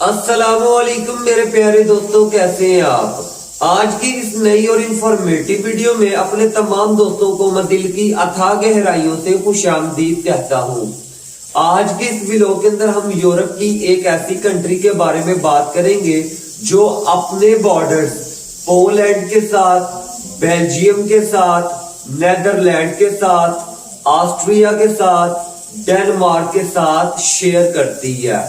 अस्सलामुअलैकुम मेरे प्यारे दोस्तों, कैसे हैं आप। आज की इस नई और इंफॉर्मेटिव वीडियो में अपने तमाम दोस्तों को मैं दिल की अथाह गहराइयों से खुशामदीद कहता हूँ। आज के इस वीडियो के अंदर हम यूरोप की एक ऐसी कंट्री के बारे में बात करेंगे जो अपने बॉर्डर्स पोलैंड के साथ, बेल्जियम के साथ, नेदरलैंड के साथ, ऑस्ट्रिया के साथ, डेनमार्क के साथ शेयर करती है।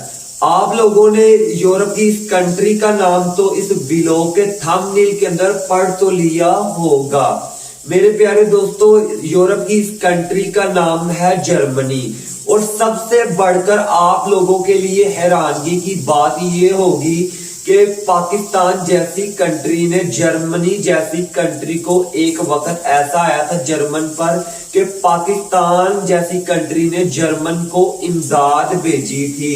आप लोगों ने यूरोप की इस कंट्री का नाम तो इस वीडियो के थंबनेल के अंदर पढ़ तो लिया होगा। मेरे प्यारे दोस्तों, यूरोप की इस कंट्री का नाम है जर्मनी। और सबसे बढ़कर आप लोगों के लिए हैरानगी की बात ये होगी कि पाकिस्तान जैसी कंट्री ने जर्मनी जैसी कंट्री को एक वक्त ऐसा आया था जर्मन पर कि पाकिस्तान जैसी कंट्री ने जर्मन को इमदाद भेजी थी।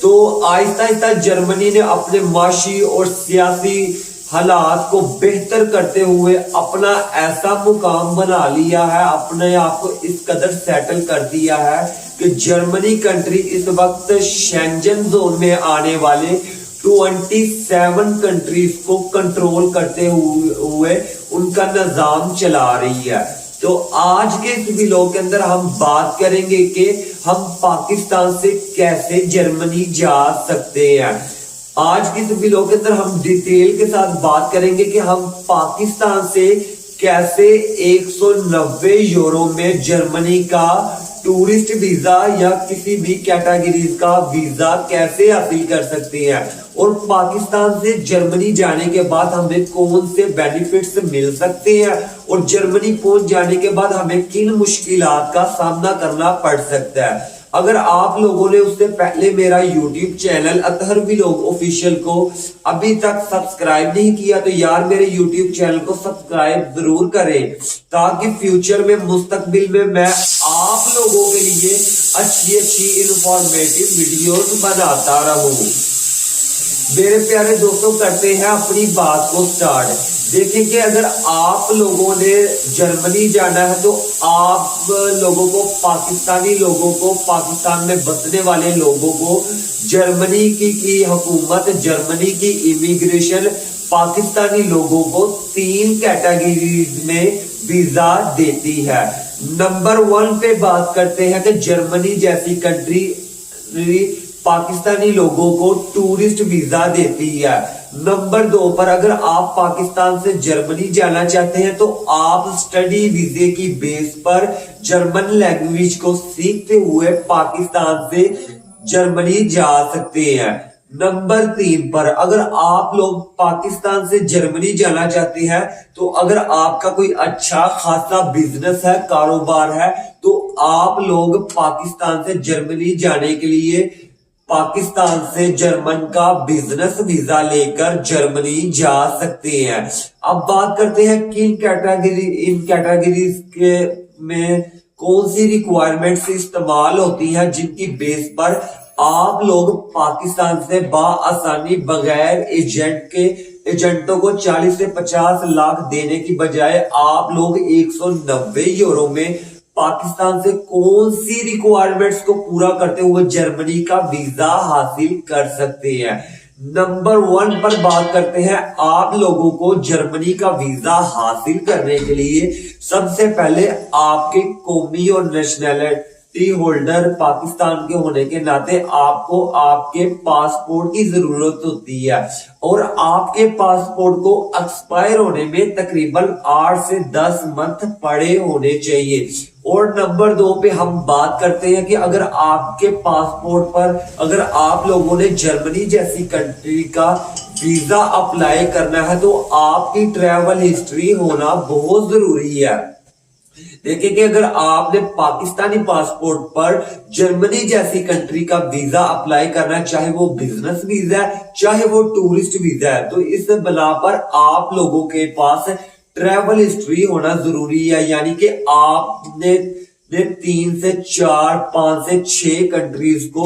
तो आहिस्ता आहिस्ता जर्मनी ने अपने माशी और सियासी हालात को बेहतर करते हुए अपना ऐसा मुकाम बना लिया है, अपने आप को इस कदर सेटल कर दिया है कि जर्मनी कंट्री इस वक्त शेंजन जोन में आने वाले 27 कंट्रीज को कंट्रोल करते हुए उनका निजाम चला रही है। तो आज के इस वीडियो के अंदर हम बात करेंगे कि हम पाकिस्तान से कैसे जर्मनी जा सकते हैं। आज के इस वीडियो के अंदर हम डिटेल के साथ बात करेंगे कि हम पाकिस्तान से कैसे 190 यूरो में जर्मनी का टूरिस्ट वीजा या किसी भी कैटेगरी का वीजा कैसे हासिल कर सकते हैं और पाकिस्तान से जर्मनी जाने के बाद हमें कौन से बेनिफिट्स मिल सकते हैं और जर्मनी पहुंच जाने के बाद हमें किन मुश्किलात का सामना करना पड़ सकता है। अगर आप लोगों ने उससे पहले मेरा YouTube channel Athar vlog official को अभी तक सब्सक्राइब नहीं किया तो यार मेरे YouTube चैनल को सब्सक्राइब जरूर करें ताकि फ्यूचर में मुस्तकबिल में मैं आप लोगों के लिए अच्छी इंफॉर्मेटिव वीडियोस बनाता रहूं। मेरे प्यारे दोस्तों, करते हैं अपनी बात को स्टार्ट। देखें कि अगर आप लोगों ने जर्मनी जाना है तो आप लोगों को, पाकिस्तानी लोगों को, पाकिस्तान में बसने वाले लोगों को जर्मनी की हुकूमत, जर्मनी की इमिग्रेशन पाकिस्तानी लोगों को 3 कैटेगरीज में वीजा देती है। नंबर 1 पे बात करते हैं कि जर्मनी जैसी कंट्री पाकिस्तानी लोगों को टूरिस्ट वीजा देती है। नंबर 2 पर अगर आप पाकिस्तान से जर्मनी जाना चाहते हैं तो आप स्टडी वीजे की बेस पर जर्मन लैंग्वेज को सीखते हुए पाकिस्तान से जर्मनी जा सकते हैं। नंबर 3 पर अगर आप लोग पाकिस्तान से जर्मनी जाना चाहते हैं तो अगर आपका कोई अच्छा खासा बिजनेस है, कारोबार है, तो आप लोग पाकिस्तान से जर्मनी जाने के लिए पाकिस्तान से जर्मन का बिजनेस वीजा लेकर जर्मनी जा सकते हैं। अब बात करते हैं कि इन कैटेगरीज के में कौन सी रिक्वायरमेंट्स इस्तेमाल होती हैं जिनकी बेस पर आप लोग पाकिस्तान से आसानी बगैर एजेंटों को 40 से 50 लाख देने की बजाय आप लोग 190 यूरो में पाकिस्तान से कौन सी रिक्वायरमेंट्स को पूरा करते हुए जर्मनी का वीजा हासिल कर सकते हैं। नंबर 1 पर बात करते हैं। आप लोगों को जर्मनी का वीजा हासिल करने के लिए सबसे पहले आपके कौमी और नेशनैलिटी होल्डर पाकिस्तान के होने के नाते आपको आपके पासपोर्ट की जरूरत होती है और आपके पासपोर्ट को एक्सपायर होने में तकरीबन 8 से 10 मंथ पड़े होने चाहिए। और नंबर 2 पे हम बात करते हैं कि अगर आपके पासपोर्ट पर अगर आप लोगों ने जर्मनी जैसी कंट्री का वीजा अप्लाई करना है तो आपकी ट्रैवल हिस्ट्री होना बहुत जरूरी है। देखिए कि अगर आपने पाकिस्तानी पासपोर्ट पर जर्मनी जैसी कंट्री का वीजा अप्लाई करना है, चाहे वो बिजनेस वीजा है, चाहे वो टूरिस्ट वीजा है, तो इस बिना पर आप लोगों के पास ट्रैवल हिस्ट्री होना जरूरी है। यानी कि आपने 3 से 4, 5 से 6 कंट्रीज को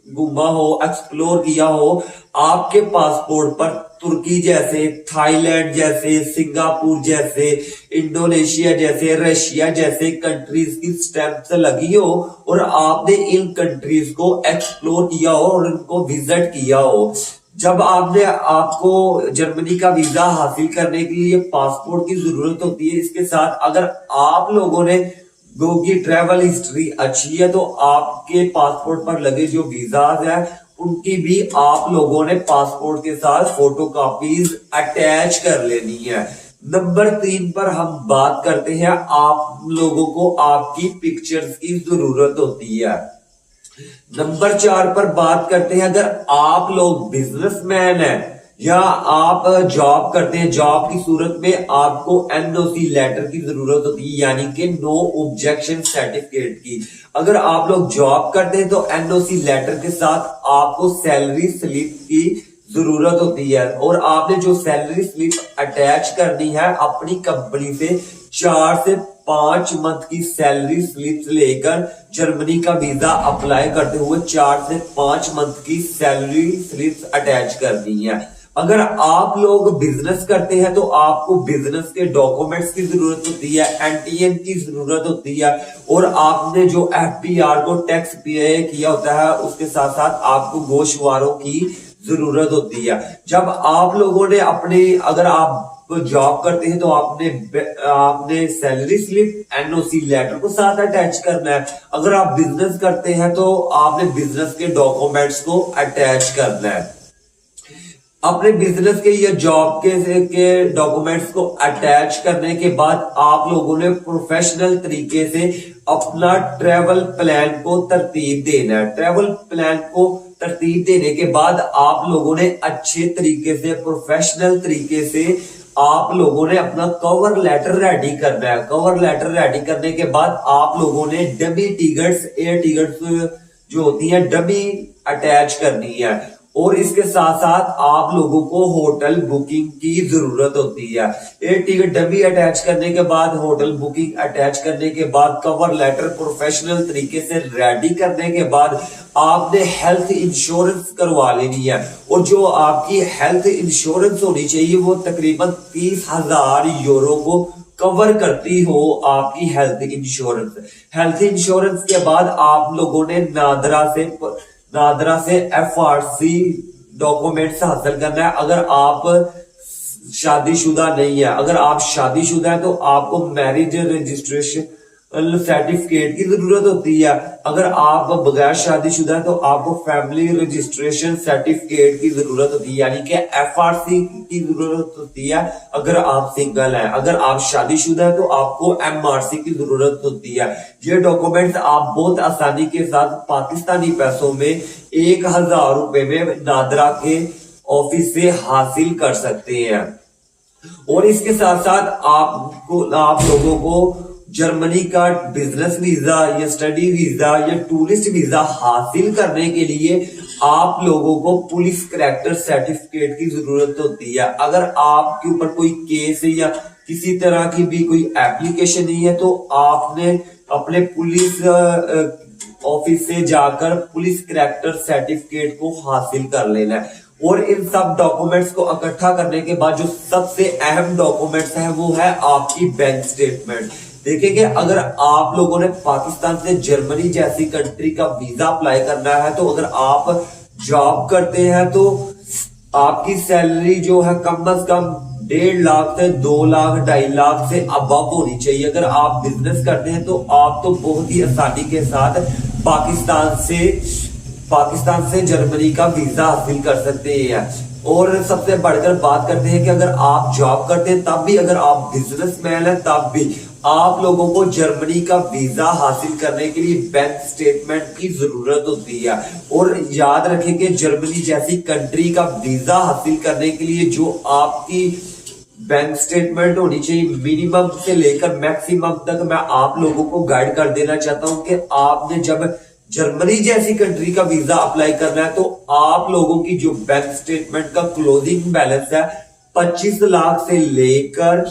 घूमा हो, एक्सप्लोर किया हो, आपके पासपोर्ट पर तुर्की जैसे, थाईलैंड जैसे, सिंगापुर जैसे, इंडोनेशिया जैसे, रशिया जैसे कंट्रीज की स्टैंप लगी हो और आपने इन कंट्रीज को एक्सप्लोर किया हो और उनको विजिट किया हो। जब आपको जर्मनी का वीजा हासिल करने के लिए पासपोर्ट की जरूरत होती है, इसके साथ अगर आप लोगों ने की ट्रेवल हिस्ट्री अच्छी है तो आपके पासपोर्ट पर लगे जो वीजाज है उनकी भी आप लोगों ने पासपोर्ट के साथ फोटो कॉपीज अटैच कर लेनी है। नंबर 3 पर हम बात करते हैं, आप लोगों को आपकी पिक्चर्स की जरूरत होती है। नंबर 4 पर बात करते हैं, अगर आप लोग बिजनेसमैन हैं या आप जॉब करते हैं, जॉब की सूरत में आपको एनओसी लेटर की जरूरत होती है, यानी कि नो ऑब्जेक्शन सर्टिफिकेट की। अगर आप लोग जॉब करते हैं तो एनओसी लेटर के साथ आपको सैलरी स्लिप की जरूरत होती है और आपने जो सैलरी स्लिप अटैच करनी है अपनी कंपनी से 4 से 5 मंथ की सैलरी स्लिप लेकर जर्मनी का वीजा अप्लाई करते हुए 4 से 5 मंथ की सैलरी स्लिप अटैच करनी है। अगर आप लोग बिजनेस करते हैं तो आपको बिजनेस के डॉक्यूमेंट्स की जरूरत होती है, एनटीएन की जरूरत होती है और आपने जो एफपीआर को टैक्स पे किया होता है उसके साथ साथ आपको गोशवारों की जरूरत होती है। जब आप लोगों ने अगर आप जॉब करते हैं तो आपने सैलरी स्लिप एनओसी लेटर को साथ अटैच करना है। अगर आप बिजनेस करते हैं तो आपने बिजनेस के डॉक्यूमेंट्स को अटैच करना है। अपने बिजनेस के या जॉब के डॉक्यूमेंट्स को अटैच करने के बाद आप लोगों ने प्रोफेशनल तरीके से अपना ट्रैवल प्लान को तरतीब देना है। ट्रैवल प्लान को तरतीब देने के बाद आप लोगों ने अच्छे तरीके से, प्रोफेशनल तरीके से आप लोगों ने अपना कवर लेटर रेडी करना है। कवर लेटर रेडी करने के बाद आप लोगों ने डमी टिकट्स, एयर टिकट्स जो होती है डमी अटैच करनी है और इसके साथ साथ आप लोगों को होटल बुकिंग की जरूरत होती है। एयर टिकट डमी अटैच करने के बाद, होटल बुकिंग अटैच करने के बाद, कवर लेटर प्रोफेशनल तरीके से रेडी करने के बाद आपने हेल्थ इंश्योरेंस करवा लेनी है और जो आपकी हेल्थ इंश्योरेंस होनी चाहिए वो तकरीबन 30,000 यूरो को कवर करती हो आपकी हेल्थ इंश्योरेंस। हेल्थ इंश्योरेंस के बाद आप लोगों ने नादरा से एफआरसी डॉक्यूमेंट्स हासिल करना है। अगर आप शादीशुदा नहीं है, अगर आप शादीशुदा है तो आपको मैरिज रजिस्ट्रेशन सर्टिफिकेट की जरूरत होती है। अगर आप बगैर शादीशुदा है तो आपको फैमिली रजिस्ट्रेशन सर्टिफिकेट की जरूरत होती है, यानी कि एफआरसी की जरूरत होती है अगर आप सिंगल हैं। अगर आप शादीशुदा है तो आपको एमआरसी की जरूरत होती है। ये डॉक्यूमेंट्स आप बहुत आसानी के साथ पाकिस्तानी पैसों में 1,000 रुपए में नादरा के ऑफिस से हासिल कर सकते हैं। और इसके साथ साथ आप लोगों को जर्मनी का बिजनेस वीजा या स्टडी वीजा या टूरिस्ट वीजा हासिल करने के लिए आप लोगों को पुलिस कैरेक्टर सर्टिफिकेट की जरूरत होती है। अगर आपके ऊपर कोई केस है या किसी तरह की भी कोई एप्लीकेशन नहीं है तो आपने अपने पुलिस ऑफिस से जाकर पुलिस कैरेक्टर सर्टिफिकेट को हासिल कर लेना है। और इन सब डॉक्यूमेंट्स को इकट्ठा करने के बाद जो सबसे अहम डॉक्यूमेंट्स है वो है आपकी बैंक स्टेटमेंट। देखेंगे, अगर आप लोगों ने पाकिस्तान से जर्मनी जैसी कंट्री का वीजा अप्लाई करना है तो अगर आप जॉब करते हैं तो आपकी सैलरी जो है कम से कम 1.5 लाख से 2 लाख 2.5 लाख से अबव होनी चाहिए। अगर आप बिजनेस करते हैं तो आप तो बहुत ही आसानी के साथ पाकिस्तान से जर्मनी का वीजा हासिल कर सकते हैं। और सबसे बढ़कर बात करते हैं कि अगर आप जॉब करते हैं तब भी, अगर आप बिजनेसमैन हैं तब भी आप लोगों को जर्मनी का वीजा हासिल करने के लिए बैंक स्टेटमेंट की जरूरत होती है। और याद रखें कि जर्मनी जैसी कंट्री का वीजा हासिल करने के लिए जो आपकी बैंक स्टेटमेंट होनी चाहिए, मिनिमम से लेकर मैक्सिमम तक मैं आप लोगों को गाइड कर देना चाहता हूं कि आपने जब जर्मनी जैसी कंट्री का वीजा अप्लाई करना है तो आप लोगों की जो बैंक स्टेटमेंट का क्लोजिंग बैलेंस है 25 लाख से लेकर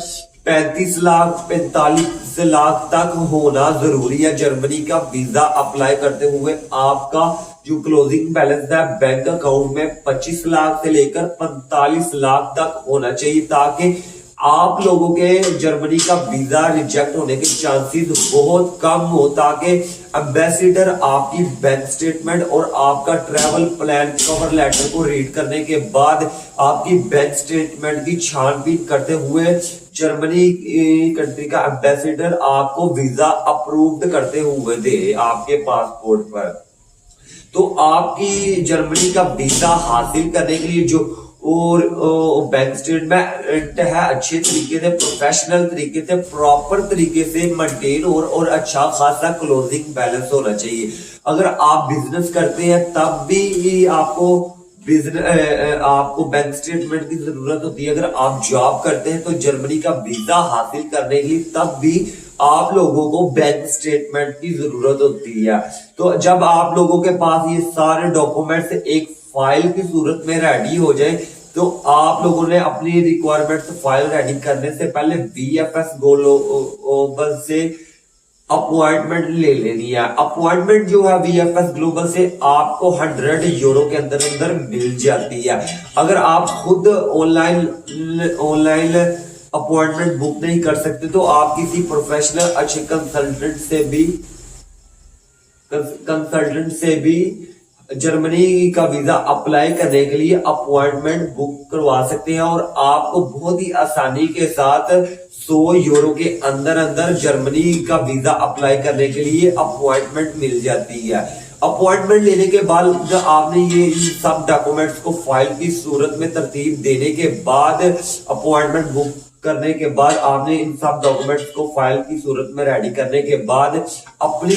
35 लाख 45 लाख तक होना जरूरी है। जर्मनी का वीजा अप्लाई करते हुए आपका जो क्लोजिंग बैलेंस है बैंक अकाउंट में 25 लाख से लेकर 45 लाख तक होना चाहिए, ताकि आप लोगों के जर्मनी का वीजा रिजेक्ट होने के चांसेस बहुत कम हो, ताकि एम्बेसडर आपकी बैंक स्टेटमेंट और आपका ट्रैवल प्लान कवर लेटर को रीड करने के बाद आपकी बैंक स्टेटमेंट की छानबीन करते हुए जर्मनी कंट्री का एम्बेसडर आपको वीजा अप्रूव्ड करते हुए दे आपके पासपोर्ट पर। तो आपकी जर्मनी का वीजा हासिल करने के लिए जो और बैंक स्टेटमेंट है अच्छे तरीके से, प्रोफेशनल तरीके से, प्रॉपर तरीके से मेंटेन और अच्छा खासा क्लोजिंग बैलेंस होना चाहिए। अगर आप बिजनेस करते हैं तब भी आपको बैंक स्टेटमेंट की जरूरत होती है। अगर आप जॉब करते हैं तो जर्मनी का वीजा हासिल करने के लिए तब भी आप लोगों को बैंक स्टेटमेंट की जरूरत होती है। तो जब आप लोगों के पास ये सारे डॉक्यूमेंट्स एक फाइल की सूरत में रेडी हो जाए, तो आप लोगों ने अपनी रिक्वायरमेंट्स फाइल रेडी करने से पहले VFS ग्लोबल से अपॉइंटमेंट ले लेनी है। अपॉइंटमेंट जो है VFS ग्लोबल से आपको 100 यूरो के अंदर अंदर मिल जाती है। अगर आप खुद ऑनलाइन अपॉइंटमेंट बुक नहीं कर सकते तो आप किसी प्रोफेशनल अच्छे कंसल्टेंट से भी जर्मनी का वीजा अप्लाई करने के लिए अपॉइंटमेंट बुक करवा सकते हैं, और आपको बहुत ही आसानी के साथ 100 यूरो के अंदर अंदर जर्मनी का वीजा अप्लाई करने के लिए अपॉइंटमेंट मिल जाती है। अपॉइंटमेंट लेने के बाद आपने ये सब डॉक्यूमेंट्स को फाइल की सूरत में तरतीब देने के बाद, अपॉइंटमेंट बुक करने के बाद, आपने इन सब डॉक्यूमेंट्स को फाइल की सूरत में रेडी करने के बाद अपनी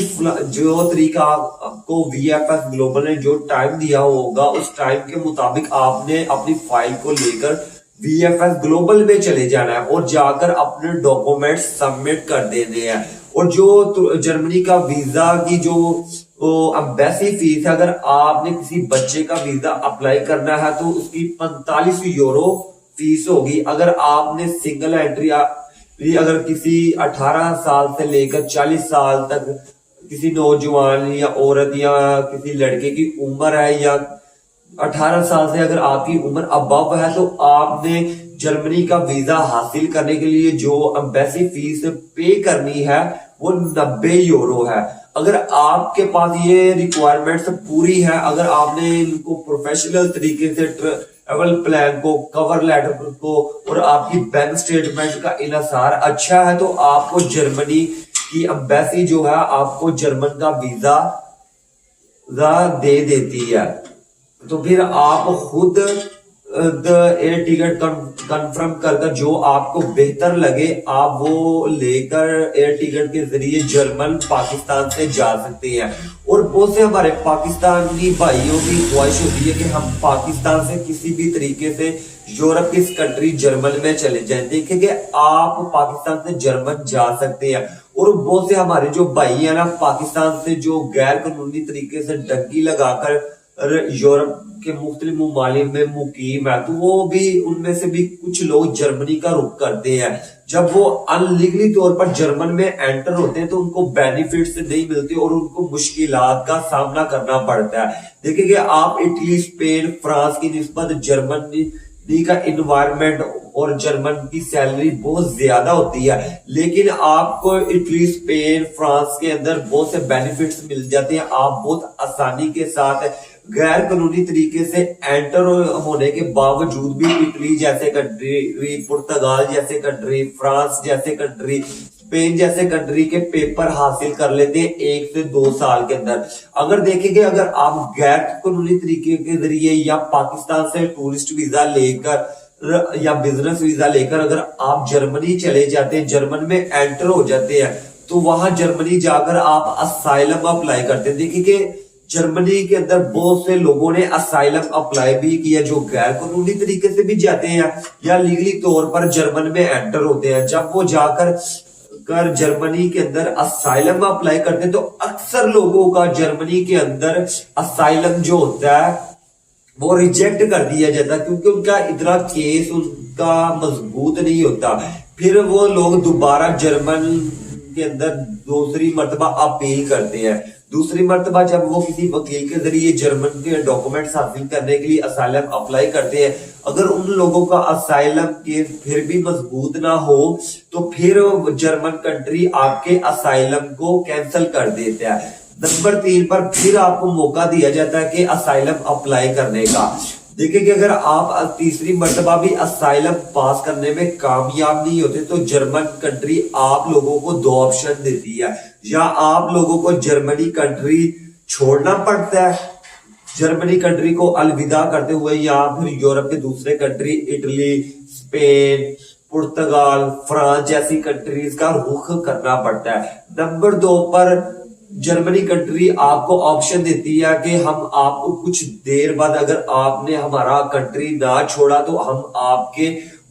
जो तरीका आपको VFS ग्लोबल ने जो टाइम दिया होगा उस टाइम के मुताबिक आपने अपनी फाइल को लेकर VFS ग्लोबल में चले जाना है और जाकर अपने डॉक्यूमेंट्स सबमिट कर देने हैं। और जो जर्मनी का वीजा की जो एम्बेसी फीस है, अगर आपने किसी बच्चे का वीजा अप्लाई करना है तो उसकी 45 यूरो फीस होगी। अगर आपने सिंगल एंट्री अगर किसी 18 साल से लेकर 40 साल तक किसी नौजवान या औरत या किसी लड़के की उम्र है, या 18 साल से अगर आपकी उम्र अबव है, तो आपने जर्मनी का वीजा हासिल करने के लिए जो एम्बेसी फीस पे करनी है वो 90 यूरो है। अगर आपके पास ये रिक्वायरमेंट्स पूरी है, अगर आपने इनको प्रोफेशनल तरीके से ट्रैवल प्लान को, कवर लेटर को और आपकी बैंक स्टेटमेंट का इनसार अच्छा है, तो आपको जर्मनी की एम्बेसी जो है आपको जर्मन का वीजा दे देती है। तो फिर आप खुद एयर टिकट कंफर्म कर जो आपको बेहतर लगे आप वो लेकर एयर टिकट के जरिए जर्मन पाकिस्तान से जा सकते हैं। और बहुत से हमारे पाकिस्तानी भाइयों की ख्वाहिश होती है कि हम पाकिस्तान से किसी भी तरीके से यूरोप की कंट्री जर्मन में चले जाएं। देखिए कि आप पाकिस्तान से जर्मन जा सकते हैं। और बहुत से हमारे जो भाई है ना, पाकिस्तान से जो गैर कानूनी तरीके से डंकी लगाकर यूरोप के मुख्तलिफ ममालिक में मुकीम है, तो वो भी उनमें से भी कुछ लोग जर्मनी का रुख करते हैं। जब वो अनलीगली तौर पर जर्मन में एंटर होते हैं तो उनको बेनिफिट्स नहीं मिलते और उनको मुश्किलात का सामना करना पड़ता है। देखिए कि आप इटली, स्पेन, फ्रांस की निस्बत जर्मनी का इन्वायरमेंट और जर्मन की सैलरी बहुत ज्यादा होती है, लेकिन आपको इटली, स्पेन, फ्रांस के अंदर बहुत से बेनिफिट्स मिल जाते हैं। आप बहुत आसानी के साथ गैर कानूनी तरीके से एंटर होने के बावजूद भी इटली जैसे कंट्री, पुर्तगाल जैसे कंट्री, फ्रांस जैसे कंट्री, स्पेन जैसे कंट्री के पेपर हासिल कर लेते हैं 1 से 2 साल के अंदर। अगर देखेंगे, अगर आप गैर कानूनी तरीके के जरिए या पाकिस्तान से टूरिस्ट वीजा लेकर या बिजनेस वीजा लेकर अगर आप जर्मनी चले जाते हैं, जर्मन में एंटर हो जाते हैं, तो वहां जर्मनी जाकर आप असाइलम अप्लाई करते हैं। देखिए कि जर्मनी के अंदर बहुत से लोगों ने असाइलम अप्लाई भी किया जो गैर कानूनी तरीके से भी जाते हैं या लीगली तौर पर जर्मन में एंटर होते हैं। जब वो जाकर जर्मनी के अंदर असाइलम अप्लाई करते हैं तो अक्सर लोगों का जर्मनी के अंदर असाइलम जो होता है वो रिजेक्ट कर दिया जाता है, क्योंकि उनका इतना केस उनका मजबूत नहीं होता। फिर वो लोग दोबारा जर्मन के अंदर दूसरी मर्तबा अपील करते हैं। दूसरी मर्तबा जब वो किसी वकील के जरिए जर्मन के डॉक्यूमेंट्स हासिल करने के लिए असाइलम अप्लाई करते हैं, अगर उन लोगों का असाइलम के फिर भी मजबूत ना हो तो फिर जर्मन कंट्री आपके असाइलम को कैंसिल कर देता है। नंबर 3 पर फिर आपको मौका दिया जाता है कि असाइलम अप्लाई करने का। देखिए कि अगर आप तीसरी मर्तबा भी असाइलम पास करने में कामयाब नहीं होते तो जर्मन कंट्री आप लोगों को 2 ऑप्शन देती है, या आप लोगों को जर्मनी कंट्री छोड़ना पड़ता है, जर्मनी कंट्री को अलविदा करते हुए, या फिर यूरोप के दूसरे कंट्री इटली, स्पेन, पुर्तगाल, फ्रांस जैसी कंट्रीज का रुख करना पड़ता है। नंबर 2 पर जर्मनी कंट्री आपको ऑप्शन देती है कि हम आपको कुछ देर बाद अगर आपने हमारा कंट्री ना छोड़ा तो हम आपके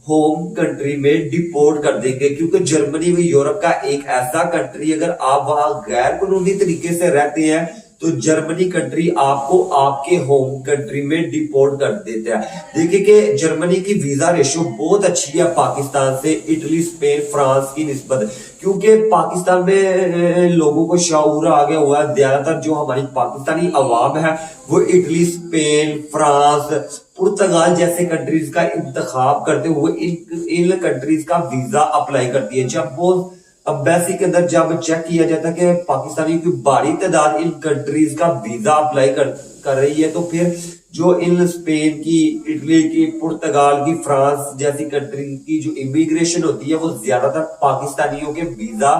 होम कंट्री में डिपोर्ट कर देंगे, क्योंकि जर्मनी में यूरोप का एक ऐसा कंट्री अगर आप वहां गैर कानूनी तरीके से रहते हैं तो जर्मनी कंट्री आपको आपके होम कंट्री में डिपोर्ट कर देता है। देखिए कि जर्मनी की वीजा रेशो बहुत अच्छी है पाकिस्तान से इटली, स्पेन, फ्रांस की निस्बत, क्योंकि पाकिस्तान में लोगों को शऊर आ गया हुआ है। ज्यादातर जो हमारी पाकिस्तानी अवाम है वो इटली, स्पेन, फ्रांस, पुर्तगाल जैसे कंट्रीज का इंतखाब करते हुए इन कंट्रीज का वीजा अप्लाई करती है। जब वो एम्बेसी के अंदर जब चेक किया जाता है कि पाकिस्तानी की बड़ी तादाद इन कंट्रीज का वीजा अप्लाई कर रही है, तो फिर जो इन स्पेन की, इटली की, पुर्तगाल की, फ्रांस जैसी कंट्री की जो इमिग्रेशन होती है वो ज्यादातर पाकिस्तानियों के वीजा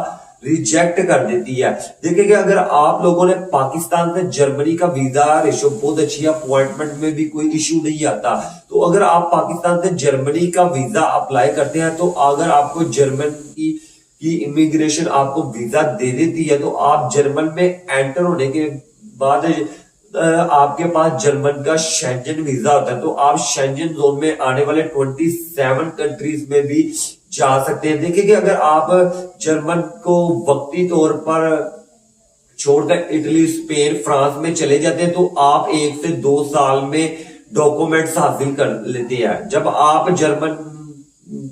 रिजेक्ट कर देती है। देखिए कि अगर आप लोगों ने पाकिस्तान से जर्मनी का वीजा रेशो बहुत अच्छी है, अपॉइंटमेंट में भी कोई इश्यू नहीं आता, तो अगर आप पाकिस्तान से जर्मनी का वीजा अप्लाई करते हैं तो अगर आपको जर्मन की इमिग्रेशन आपको वीजा दे देती है तो आप जर्मन में एंटर होने के बाद आपके पास जर्मन का शेंजन वीजा होता है, तो आप शेंजन जोन में आने वाले 27 कंट्रीज में भी जा सकते हैं। देखिए कि अगर आप जर्मन को वक्ती तौर पर छोड़कर इटली, स्पेन, फ्रांस में चले जाते हैं तो आप 1 से 2 साल में डॉक्यूमेंट्स हासिल कर लेते हैं। जब आप जर्मन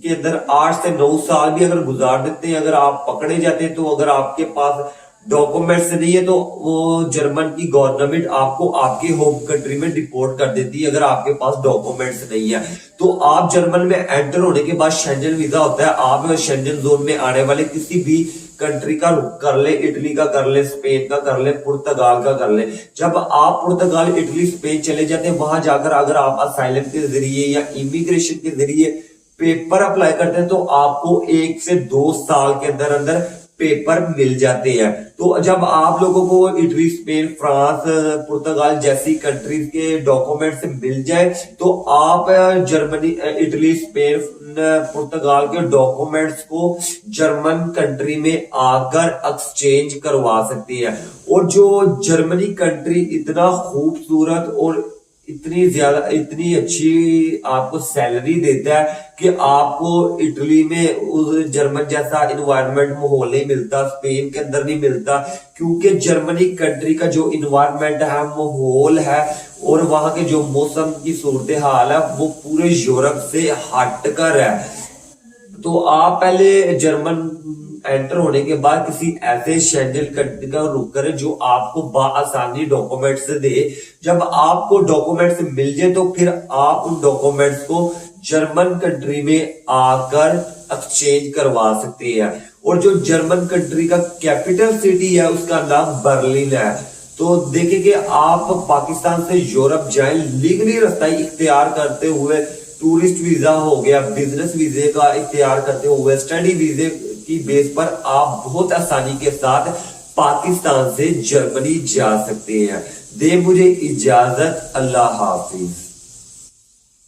के अंदर 8 से 9 साल भी अगर गुजार देते हैं, अगर आप पकड़े जाते हैं, तो अगर आपके पास डॉक्यूमेंट्स नहीं है तो वो जर्मन की गवर्नमेंट आपको आपके होम कंट्री में डिपोर्ट कर देती है अगर आपके पास डॉक्यूमेंट्स नहीं है। तो आप जर्मन में एंटर होने के बाद शेंजन वीजा होता है, आप शेंजन जोन में आने वाले किसी भी कंट्री का कर ले, इटली का कर ले, स्पेन का कर ले, पुर्तगाल का कर ले। जब आप पुर्तगाल, इटली, स्पेन चले जाते हैं, वहां जाकर अगर आप असाइलम के जरिए या इमिग्रेशन के जरिए पेपर अप्लाई करते हैं तो आपको 1 से 2 साल के अंदर अंदर पेपर मिल जाते हैं। तो जब आप लोगों को इटली, स्पेन, फ्रांस, पुर्तगाल जैसी कंट्रीज के डॉक्यूमेंट्स मिल जाए तो आप जर्मनी, इटली, स्पेन, पुर्तगाल के डॉक्यूमेंट्स को जर्मन कंट्री में आकर एक्सचेंज करवा सकती है। और जो जर्मनी कंट्री इतना खूबसूरत और इतनी अच्छी आपको सैलरी देता है कि आपको इटली में उस जर्मन जैसा इन्वायरमेंट माहौल नहीं मिलता, स्पेन के अंदर नहीं मिलता, क्योंकि जर्मनी कंट्री का जो इन्वायरमेंट है, माहौल है और वहां के जो मौसम की सूरत हाल है वो पूरे यूरोप से हटकर है। तो आप पहले जर्मन एंटर होने के बाद किसी ऐसे शेंजन कंट्री का रुख करें जो आपको बाआसानी डॉक्यूमेंट्स दे। जब आपको डॉक्यूमेंट्स मिल जाए तो फिर आप उन डॉक्यूमेंट्स को जर्मन कंट्री में आकर एक्सचेंज करवा सकते हैं। और जो जर्मन कंट्री का कैपिटल सिटी है उसका नाम बर्लिन है। तो देखिए कि आप पाकिस्तान से यूरोप जाएं लीगली रास्ता इख्तियार करते हुए, टूरिस्ट वीजा हो गया, बिजनेस वीजे का इख्तियार करते हुए, स्टडी वीजे की बेस पर आप बहुत आसानी के साथ पाकिस्तान से जर्मनी जा सकते हैं। दे मुझे इजाजत, अल्लाह हाफिज।